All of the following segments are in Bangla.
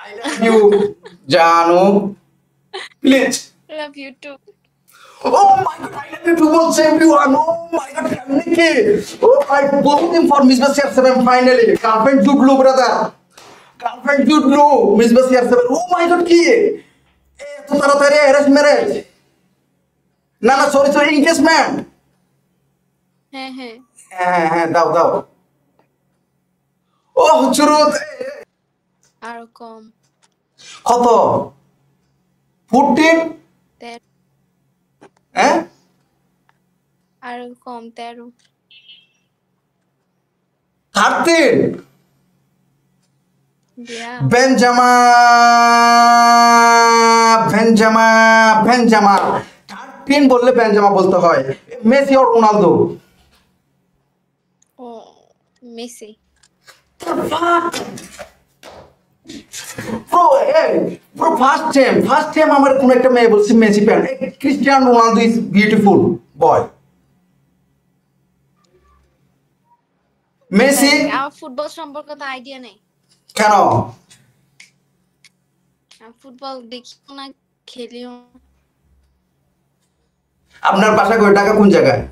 I love you, Janu. Please. Love you too. Oh my god, I love you too much, everyone. Oh my god, Nikki. Oh, I booked him for Miss Basia 7 finally. Girlfriend Jude Blue, brother. Girlfriend Jude Blue, Miss Basia 7. Oh my god, কি? এত তাড়াতাড়ি অ্যারেঞ্জ ম্যারেজ? না না, সরি সরি, এনগেজমেন্ট। হ্যাঁ হ্যাঁ। হ্যাঁ হ্যাঁ, দাও দাও। ও চুরুত। আরো কম। কত? 14? 13। হ্যাঁ? আরো কম 13। 13? Yeah. বেঞ্জামা বেঞ্জামা বেঞ্জামা 13 বললে বেঞ্জামা বলতে হয়। মেসি আর রোনালদো? ও মেসি। ব্রো ফার্স্ট টাইম আমার কোন একটা মেয়ে বলছে Messi fan. Cristiano Ronaldo is beautiful boy. Messi আমার ফুটবল সম্পর্কে তো আইডিয়া নেই। কেন? ফুটবল দেখিও না, খেলিও না। আপনার বাসা কই? ঢাকা কোন জায়গায়?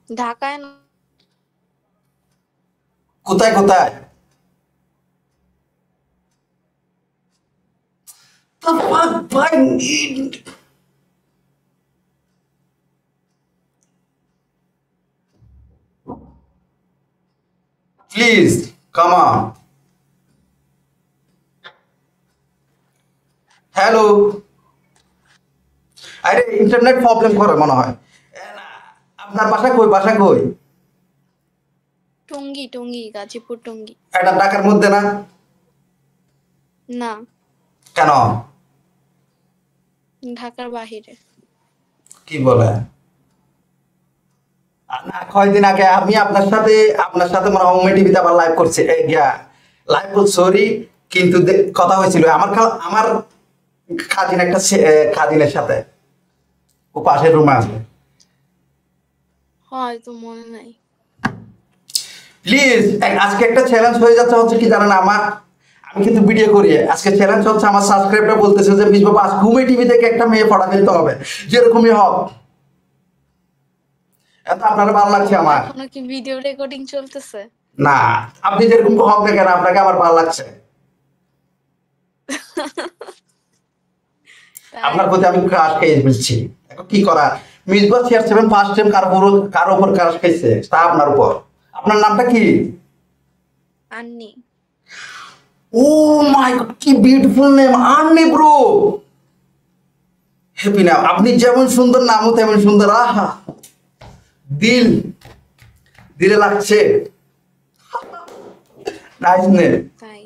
ঢাকায় না। কোথায় কোথায়? The fuck, I need... Please, come on. Hello. আরে ইন্টারনেট প্রবলেম করে মনে হয়। আপনার বাসা কই? বাসা কই? টঙ্গী টঙ্গী, গাজীপুর টঙ্গী। এটা ঢাকার মধ্যে না? না। কেন? ঢাকার বাহিরে। কি বলে? না, কয়দিন আগে আমি আপনার সাথে মনে হয় হোমে টিভিতে আবার লাইভ করছি। লাইভ সরি, কিন্তু কথা হয়েছিল আমার খাদিনের সাথে। ও পাশের রুমে আছে। হয়তো মনে নাই। প্লিজ, আজকে একটা চ্যালেঞ্জ হয়ে যাচ্ছে, হচ্ছে কি জানেন? আমি কিন্তু ভিডিও করি। আজকে চ্যালেঞ্জ হচ্ছে, আমার সাবস্ক্রাইবার বলতেছে যে মিস বাবা আজ হোমে টিভি থেকে একটা মেয়ে পড়া ফেলতে হবে, যেরকমই হোক। এত আপনারা ভালো লাগছে আমার। এখনো কি ভিডিও রেকর্ডিং চলতেছে? না, আপনি যেরকম হক দেখেন, আপনাকে আমার ভালো লাগছে। আপনার প্রতি আমি ক্রাশ খেয়ে বলছি। এখন কি করা? মিসবা CR7 ফার্স্ট টাইম কারো উপর ক্রাশ খাইছে, তা আপনার উপর। আপনার নামটা কি? আন্নি। ও মাই গড, কি বিউটিফুল নেম, আন্নি ব্রো। হ্যাপি নাম। আপনি যেমন সুন্দর, নামও তেমন সুন্দর। আহা, দিলে লাগছে। Nice name. তাই।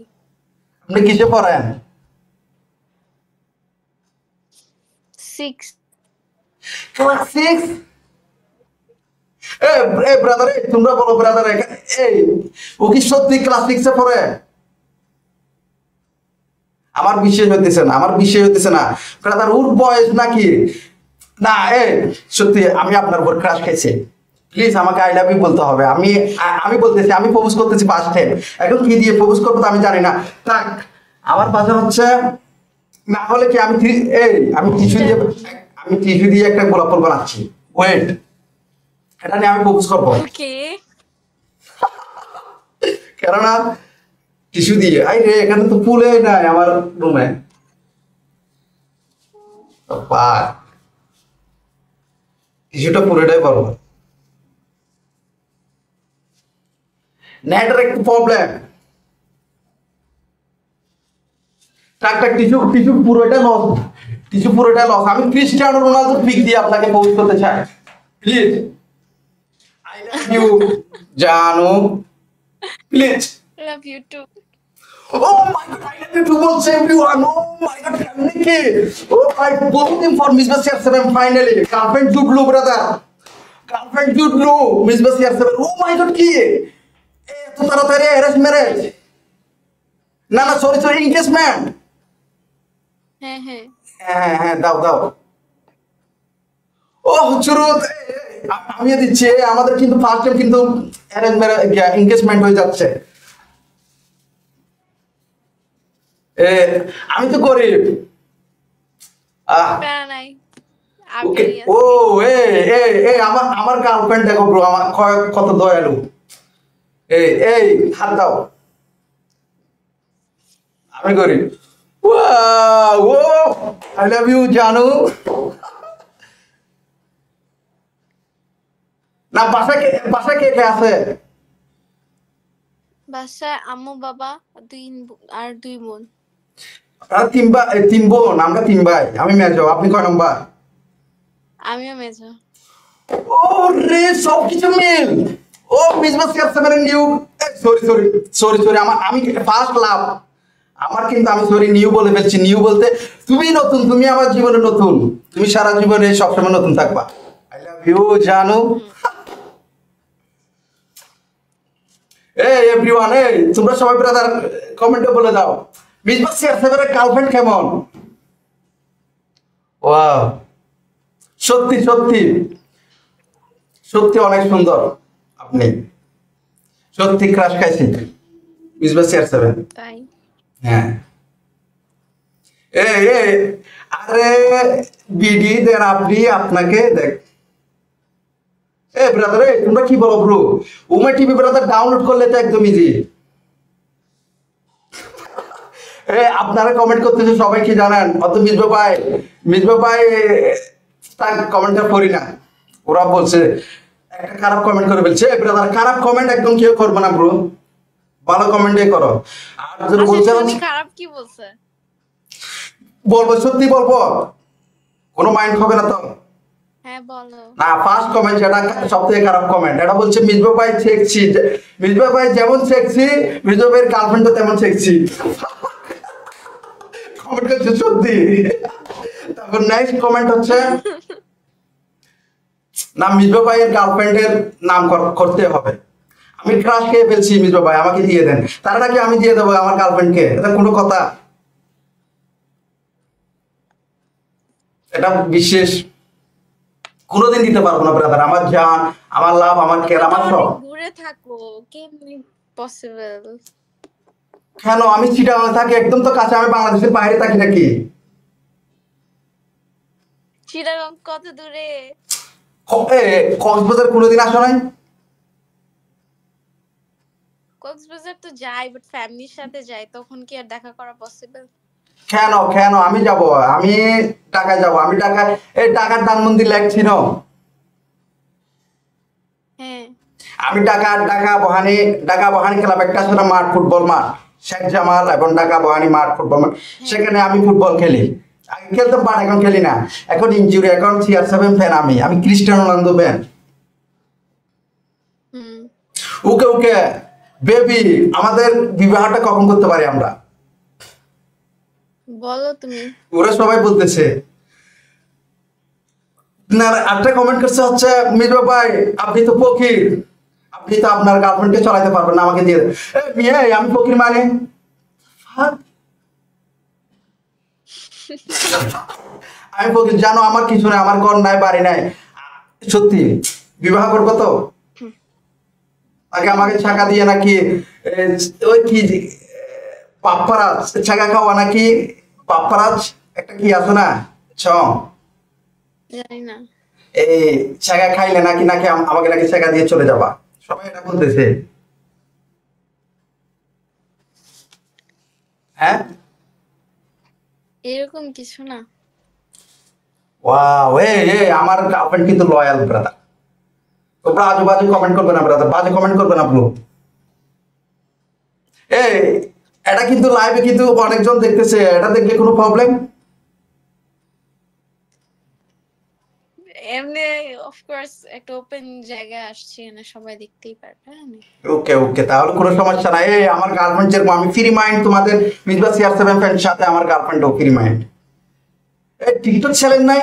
আপনি কিসে পড়েন? 6। ক্লাস 6? ব্রাদার, তোমরা বলো ব্রাদার। ও কি সত্যি ক্লাস 6 এ পড়ে? আমার বিশ্বাস হইতেছে না ব্রাদার। ওর বয়স নাকি? না, সত্যি আমি আপনার উপর ক্রাশ খাইছি। প্লিজ আমাকে আই লাভ ইউ বলতে হবে। আমি বলতেছি, আমি প্রপোজ করতেছি ফার্স্ট টাইম। এখন কি দিয়ে প্রপোজ করবো তো আমি জানি না। থাক, আমার পাশে হচ্ছে না হলে কি আমি টিস্যু দিয়ে একটা গোলাপ ফুল বানাচ্ছি। ওয়েট, এটা নিয়ে আমি প্রপোজ করবো। ওকে। কেননা টিস্যু দিয়ে এখানে তো ফুলে নাই আমার রুমে। টিস্যুটা পুরোটাই পারবো। নেটের একটু প্রবলেম। টিস্যু পুরোটা লস। আমি ক্রিস্টিয়ানো রোনালদো পিক দিয়ে আপনাকে প্রপোজ করতে চাই। প্লিজ, আই লাভ ইউ জানু। Please. Love you too. Oh my god, I love you too much, everyone. Oh my god, Nikki. Oh, I booked him for Miss Basia 7 finally. Girlfriend Jude Blue, brother. Girlfriend Jude Blue, Miss Basia 7. Oh my god, কি? এত তাড়াতাড়ি অ্যারেঞ্জ ম্যারেজ? না না, সরি সরি, এনগেজমেন্ট। হ্যাঁ হ্যাঁ। হ্যাঁ হ্যাঁ, দাও দাও। ও চুরুত, আমিও দিচ্ছি। আমাদের কিন্তু ফার্স্ট টাইম কিন্তু অ্যারেঞ্জ ম্যারেজ এনগেজমেন্ট হয়ে যাচ্ছে। এ আমি তো গরিব। আহ প্যারা নাই, ওকে। আমি ও আছি। এ এ এ আমার গার্লফ্রেন্ড দেখো ব্রো, আমার কত দয়ালু। এই এই হাত দাও। আমি গরিব। Wow oh I love you জানু। না বাসায় কে কে আছে? বাসায় আম্মু বাবা আর দুই বোন। আর তিন বোন, আমরা তিন ভাই, আমি মেজো, আপনি কয় নম্বর? আমিও মেজো। ও রে সবকিছু মিল। ও business seven new, sorry sorry sorry sorry, আমি ফার্স্ট লাভ আমার, কিন্তু আমি সরি নিউ বলে ফেলছি। নিউ বলতে তুমি নতুন, তুমি আমার জীবনে নতুন, তুমি সারা জীবনে সবসময় নতুন থাকবা। আই লাভ ইউ জানু। হুম। এই এভরিওয়ান, এই তোমরা সবাই ব্রাদার কমেন্টে বলে দাও বিজনেস সেভেনের গার্লফ্রেন্ড কেমন? ওয়াও, সত্যি সত্যি সত্যি অনেক সুন্দর আপনি, সত্যি ক্রাশ খাইছি বিজনেস সেভেন। তাই হ্যাঁ। এ এ আরে বিডি দেন আপনি, আপনাকে দেখ। এ ব্রাদার, এ তোমরা কি বলো bro? Uma TV brother download করলে তো একদম ইজি। এ আপনারা কমেন্ট করতেছে সবাই, কি জানেন? অত মিসবা ভাই তার কমেন্টটা পড়ি না। ওরা বলছে একটা খারাপ কমেন্ট করে ফেলছে। ব্রাদার খারাপ কমেন্ট একদম কেউ করবে না ব্রো, ভালো কমেন্টই করো। আর যদি আচ্ছা, বলছে শুনি খারাপ কি বলছে? বলবো, সত্যি বলবো, কোনো মাইন্ড হবে না তো? হ্যাঁ বলো। না, ফার্স্ট কমেন্ট যেটা সব থেকে খারাপ কমেন্ট, এটা বলছে মিসবা ভাই সেক্সি, মিসবা ভাই যেমন সেক্সি মিসবা ভাইয়ের গার্লফ্রেন্ডও তেমন সেক্সি। কমেন্ট করছে সত্যি। তারপর নেক্সট কমেন্ট হচ্ছে না মিসবা ভাইয়ের গার্লফ্রেন্ডের নাম করতে হবে। আমি ক্রাশ খেয়ে ফেলছি, মিসবা ভাই আমাকে দিয়ে দেন। তার নাকি আমি দিয়ে দেবো আমার গার্লফ্রেন্ডকে? এটা কোনো কথা? এটা বিশেষ কোনোদিন দিতে পারবো না ব্রাদার। আমার জান, আমার লাভ, আমার কেয়ার, আমার তুমি সব। অনেক দূরে থাকো, কেমনি পসিবল? কেন? আমি চিটাগাং থাকি, একদম তো কাছে, আমি বাংলাদেশের বাইরে থাকি নাকি? চিটাগং কত দূরে? কক্সবাজার কোনোদিন আসো নাই? কক্সবাজার তো যাই, বাট ফ্যামিলির সাথে যাই, তখন কি আর দেখা করা পসিবল? কেন কেন আমি যাব, আমি ঢাকায় যাব, আমি ঢাকায়, এই ঢাকার ধানমন্ডি লেক ছিল, হ্যাঁ। আমি ঢাকা বহানি ক্লাব একটা আছে না মাঠ, ফুটবল মাঠ, শেখ জামাল এবং ঢাকা বহানি মাঠ ফুটবল মাঠ, সেখানে আমি ফুটবল খেলি। আগে খেলতাম বাট এখন খেলি না, এখন ইনজুরি, এখন CR7 ফ্যান, আমি ক্রিস্টিয়ানো রোনালদো ফ্যান। হুম। ওকে ওকে বেবি, আমাদের বিবাহটা কখন করতে পারি আমরা? বলো তুমি। ওরা সবাই বলতেছে না। একটা কমেন্ট করছে হচ্ছে মির্জা ভাই আপনি তো ফকির, আপনি তো আপনার গার্লফ্রেন্ডকে চলাইতে পারবেন না, আমাকে দিয়ে দেন। এ মিয়া, আমি ফকির মানে? Fuck? আমি ফকির জানো? আমার কিছু নাই, আমার ঘর নাই, বাড়ি নাই। সত্যি বিবাহ করবো তো আগে আমাকে ছাকা দিয়ে নাকি এ, ওই কি পাপ্পারাজ ছাকা খাওয়া নাকি, পাপ্পারাজ একটা কি আছে না ছং, জানি না। এই ছাগা খাইলে নাকি নাকি আমাকে নাকি ছাগা দিয়ে চলে যাবা, সবাই এটা বলতেছে। হ্যাঁ, এরকম কিছু না। ওয়াও, আমার গার্লফ্রেন্ড কিন্তু লয়াল ব্রাদার। তোমরা আজু বাজু কমেন্ট করবে না ব্রাদার, বাজে কমেন্ট করবে না ব্রো। এই এটা কিন্তু লাইভে কিন্তু অনেকজন দেখতেছে, এটা দেখলে কোনো প্রবলেম? এমনি অফকোর্স একটা ওপেন জায়গায় আসছি, না সবাই দেখতেই পারবে। হ্যাঁ ওকে ওকে, তাহলে কোনো সমস্যা নাই। এই আমার গার্লফ্রেন্ড যেরকম, আমি ফ্রি মাইন্ড, তোমাদের মিসবা CR7 ফ্যানের সাথে আমার গার্লফ্রেন্ডও ফ্রি মাইন্ড। এই টিকটক চ্যানেল নাই?